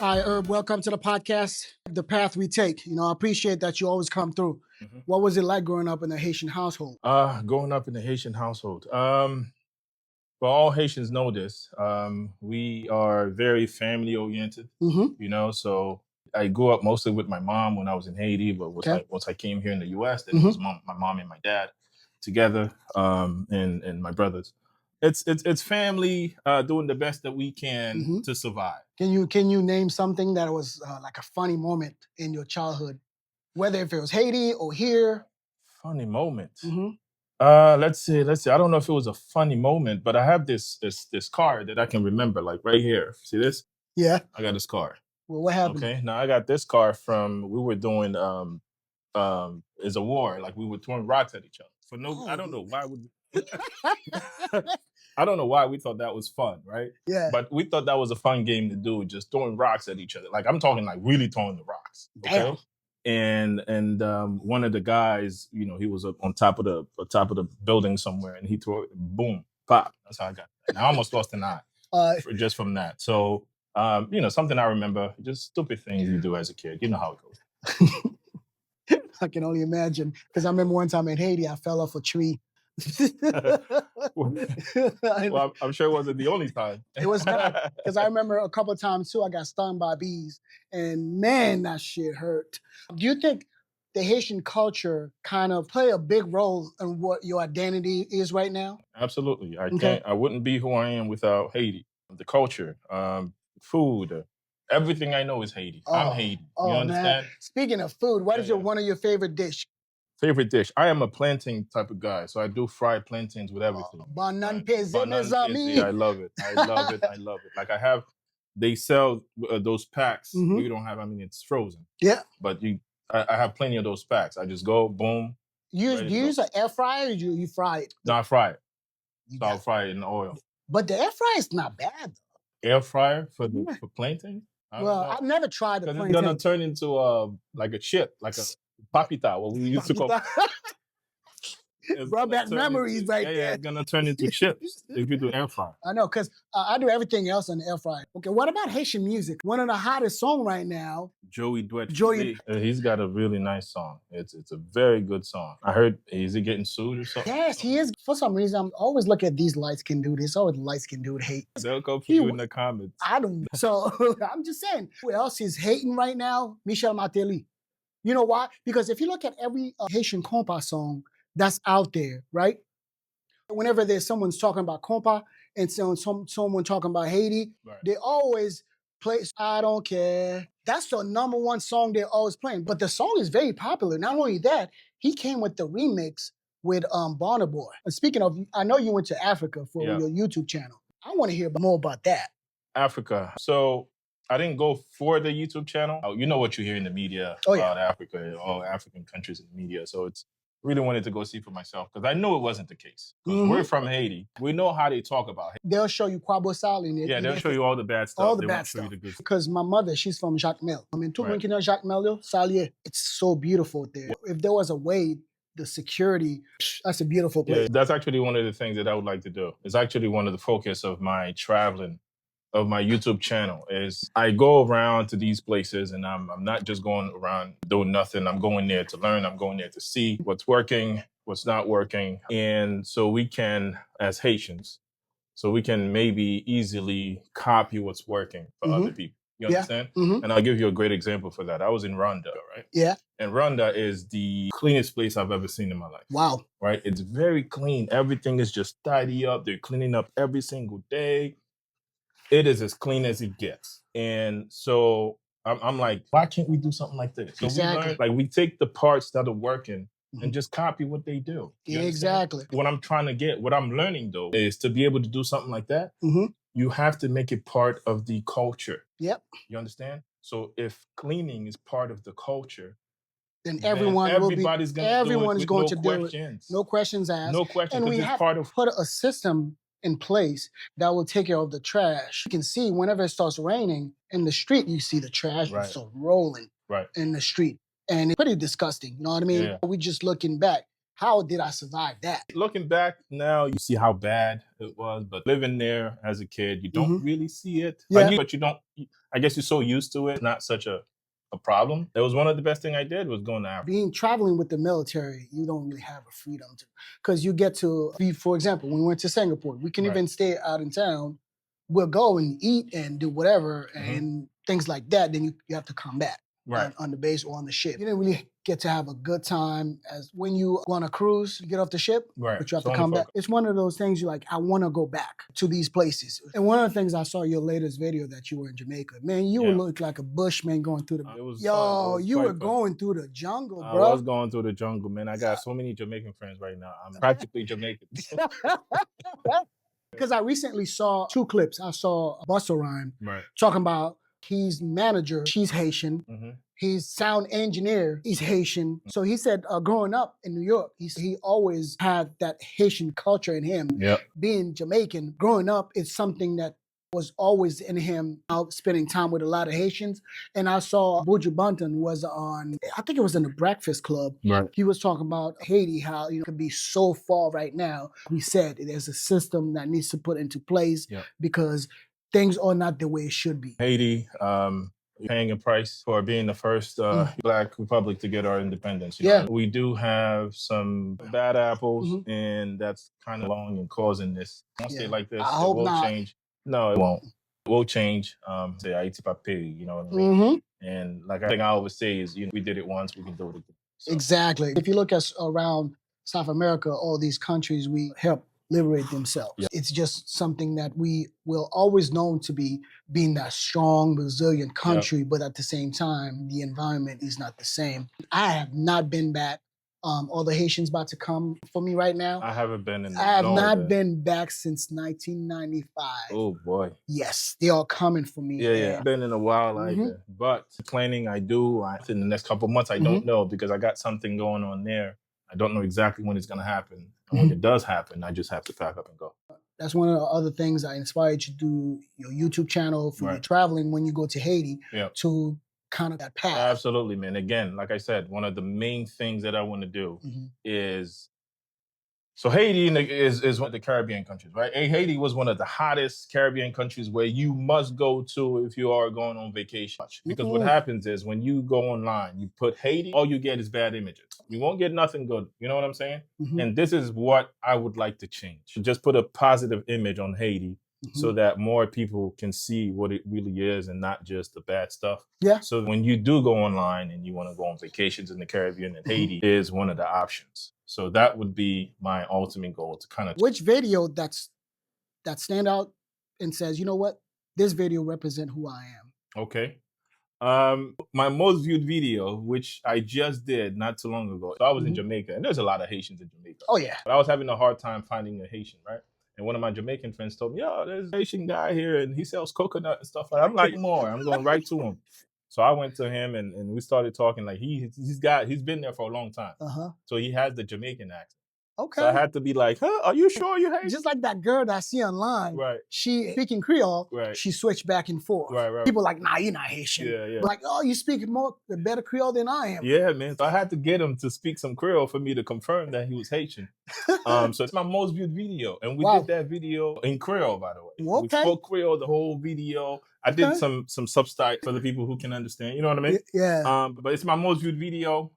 Hi, Herb. Welcome to the podcast, The Path We Take. I appreciate that you always come through. What was it like growing up in a Haitian household? Growing up in a Haitian household. Well, all Haitians know this. We are very family oriented, so I grew up mostly with my mom when I was in Haiti, but once I came here in the US, then it was my mom and my dad together, and my brothers. It's family doing the best that we can to survive. Can you name something that was like a funny moment in your childhood, whether if it was Haiti or here? Funny moment. Let's see. I don't know if it was a funny moment, but I have this card that I can remember, like right here. See this? Yeah. I got this card. Well, what happened? Okay. Now I got this card from we were doing is a war. Like we were throwing rocks at each other. I don't know why I don't know why we thought that was fun, right? Yeah. But we thought that was a fun game to do, just throwing rocks at each other. Like I'm talking like really throwing the rocks. Okay. Damn. And one of the guys, he was up on top of the building somewhere, and he threw it, boom, pop. That's how I got that. And I almost lost an eye just from that. So, something I remember, just stupid things you do as a kid. You know how it goes. I can only imagine, because I remember one time in Haiti, I fell off a tree. Well, I'm sure it wasn't the only time. It was not, because I remember a couple of times too, I got stung by bees, and man, that shit hurt. Do you think the Haitian culture kind of play a big role in what your identity is right now? Absolutely. I wouldn't be who I am without Haiti. The culture, food, everything I know is Haiti. I'm Haiti. You understand? Man. Speaking of food, what is one of your favorite dish? Favorite dish? I am a plantain type of guy, so I do fried plantains with everything. Banan peze, mes amis. I love it. I love it. I love it. Like they sell those packs. We don't have. I mean, it's frozen. Yeah. But I have plenty of those packs. I just go boom. Do you use an air fryer or you fry it? No, I fry it. So I'll fry it in oil. But the air fryer is not bad though. Air fryer for plantain? Well, I've never tried the plantain. It's gonna turn into like a chip, like a papita, what we used to call. Brought back memories right there. Yeah, it's gonna turn into chips if you do air fry. I know, because I do everything else on the air fryer. Okay, what about Haitian music? One of the hottest songs right now. Joey Duet. He's got a really nice song. It's a very good song. I heard, is he getting sued or something? Yes, he is. For some reason, I'm always looking at these lights can do this. Always lights can do it. Hate. They'll go for you in the comments. I don't know. So I'm just saying, who else is hating right now? Michel Martelly. You know why? Because if you look at every Haitian compas song that's out there, right? Whenever there's someone's talking about compas and someone talking about Haiti, they always play I Don't Care. That's the number one song they're always playing. But the song is very popular. Not only that, he came with the remix with Bonner Boy. And speaking of, I know you went to Africa for your YouTube channel. I want to hear more about that. Africa. So I didn't go for the YouTube channel. You know what you hear in the media about Africa, all African countries in the media. So it's really wanted to go see for myself because I knew it wasn't the case. Because we're from Haiti. We know how they talk about Haiti. They'll show you Kwabo Sal in it. Yeah, they'll show you all the bad stuff. All the bad stuff. Because my mother, she's from Jacmel. I mean, Jacmel, Salier. It's so beautiful there. If there was a way, the security, that's a beautiful place. Yeah, that's actually one of the things that I would like to do. It's actually one of the focus of my traveling, of my YouTube channel, is I go around to these places and I'm not just going around doing nothing. I'm going there to learn. I'm going there to see what's working, what's not working. And so we can, as Haitians, so we can maybe easily copy what's working for other people. You understand? And I'll give you a great example for that. I was in Rwanda, right? Yeah. And Rwanda is the cleanest place I've ever seen in my life. Wow. Right? It's very clean. Everything is just tidy up. They're cleaning up every single day. It is as clean as it gets. And so I'm like, why can't we do something like this? So we take the parts that are working and just copy what they do. Yeah, exactly. What I'm learning though, is to be able to do something like that, you have to make it part of the culture. Yep. You understand? So if cleaning is part of the culture, then everyone is going to do it. No questions asked. No questions. And we have to put a system in place that will take care of the trash. You can see whenever it starts raining in the street, you see the trash start rolling in the street. And it's pretty disgusting. You know what I mean? Yeah. We just looking back. How did I survive that? Looking back now, you see how bad it was, but living there as a kid, you don't really see it. Yeah. But you don't, I guess you're so used to it, not such a problem. It was one of the best thing I did was going to Africa. Traveling with the military, you don't really have a freedom to, because you get to be, for example, when we went to Singapore, we can Right. even stay out in town. We'll go and eat and do whatever and things like that. Then you have to come back on the base or on the ship. You didn't really get to have a good time as when you go on a cruise, you get off the ship, but you have to come back. It's one of those things you're like, I want to go back to these places. And one of the things I saw your latest video that you were in Jamaica, man, you look like a bushman going through the, you were going through the jungle, bro. I was going through the jungle, man. I got so many Jamaican friends right now. I'm practically Jamaican. Because I recently saw 2 clips. I saw Busta Rhyme talking about he's manager, she's Haitian. He's sound engineer, he's Haitian. So he said growing up in New York, he always had that Haitian culture in him. Being Jamaican, growing up, it's something that was always in him, out spending time with a lot of Haitians. And I saw Buju Banton was on, I think it was in the Breakfast Club. He was talking about Haiti, how it could be so far right now. He said there's a system that needs to put into place because things are not the way it should be. Haiti, paying a price for being the first Black republic to get our independence. You know, we do have some bad apples, and that's kind of long and causing this. I'll say like this, I hope will not. change. No, it won't. It will change. Say Haiti papi, you know what I mean? And like I think I always say is, we did it once, we can do it again. So. Exactly. If you look at around South America, all these countries, we help liberate themselves. It's just something that we will always known to be being that strong, resilient country, but at the same time, the environment is not the same. I have not been back. All the Haitians about to come for me right now. I haven't been in. I have not been back since 1995. Oh boy. Yes, they are coming for me. Yeah. Been in a while either. But planning I do. In the next couple of months, I don't know because I got something going on there. I don't know exactly when it's going to happen. And when it does happen, I just have to pack up and go. That's one of the other things that inspired you to do your YouTube channel for your traveling when you go to Haiti to kind of that path. Absolutely, man. Again, like I said, one of the main things that I want to do is, so Haiti is one of the Caribbean countries, right? Haiti was one of the hottest Caribbean countries where you must go to if you are going on vacation. Because what happens is when you go online, you put Haiti, all you get is bad images. You won't get nothing good. You know what I'm saying? And this is what I would like to change. Just put a positive image on Haiti so that more people can see what it really is and not just the bad stuff. So when you do go online and you want to go on vacations in the Caribbean, and Haiti is one of the options. So that would be my ultimate goal to kind of. Which video that stand out and says, you know what, this video represent who I am? Okay. My most viewed video, which I just did not too long ago. So I was in Jamaica, and there's a lot of Haitians in Jamaica. Oh yeah. But I was having a hard time finding a Haitian, right? And one of my Jamaican friends told me, "Yo, there's a Haitian guy here, and he sells coconut and stuff." I'm like, more. I'm going right to him. So I went to him, and we started talking. Like he's been there for a long time. So he has the Jamaican accent. Okay. So I had to be like, "Huh? Are you sure you Haitian?" Just like that girl that I see online. Right. She speaking Creole. Right. She switched back and forth. Right. People like, nah, you're not Haitian. Yeah. Like, oh, you speak better Creole than I am. Yeah, man. So I had to get him to speak some Creole for me to confirm that he was Haitian. So it's my most viewed video, and we did that video in Creole, by the way. Okay. We spoke Creole the whole video. I did some subtype for the people who can understand. You know what I mean? Yeah. But it's my most viewed video.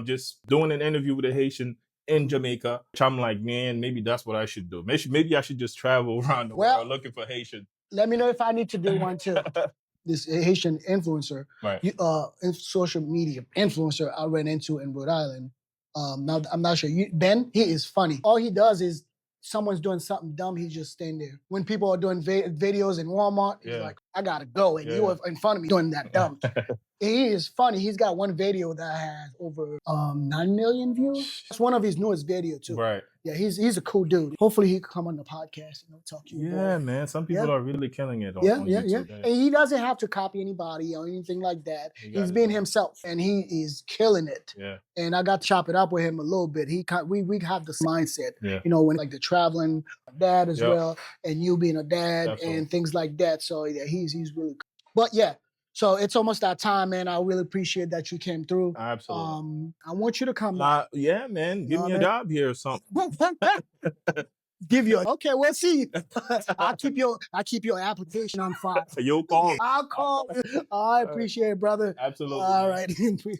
Just doing an interview with a Haitian in Jamaica. I'm like, man, maybe that's what I should do. Maybe I should just travel around the world looking for Haitian. Let me know if I need to do one too. This Haitian influencer, social media influencer I ran into in Rhode Island. Now I'm not sure. Ben, he is funny. All he does is someone's doing something dumb, he's just standing there. When people are doing videos in Walmart, he's like, I gotta go. And you are in front of me doing that dumb. He is funny. He's got one video that has over 9 million views. That's one of his newest videos too. Right. Yeah, he's a cool dude. Hopefully he can come on the podcast and talk to you. Yeah, man. Some people are really killing it on YouTube. And he doesn't have to copy anybody or anything like that. He's being himself, and he is killing it. Yeah. And I got to chop it up with him a little bit. We have this mindset, when like the traveling dad as well, and you being a dad and things like that. So yeah, he's really cool. But yeah, So it's almost that time, man. I really appreciate that you came through. Absolutely. I want you to come back. Yeah, man. Give know me what a I job here or something. Give you okay, we'll see. I keep your application on file. You'll call. I'll call. I appreciate it, brother. Absolutely. All Man. right.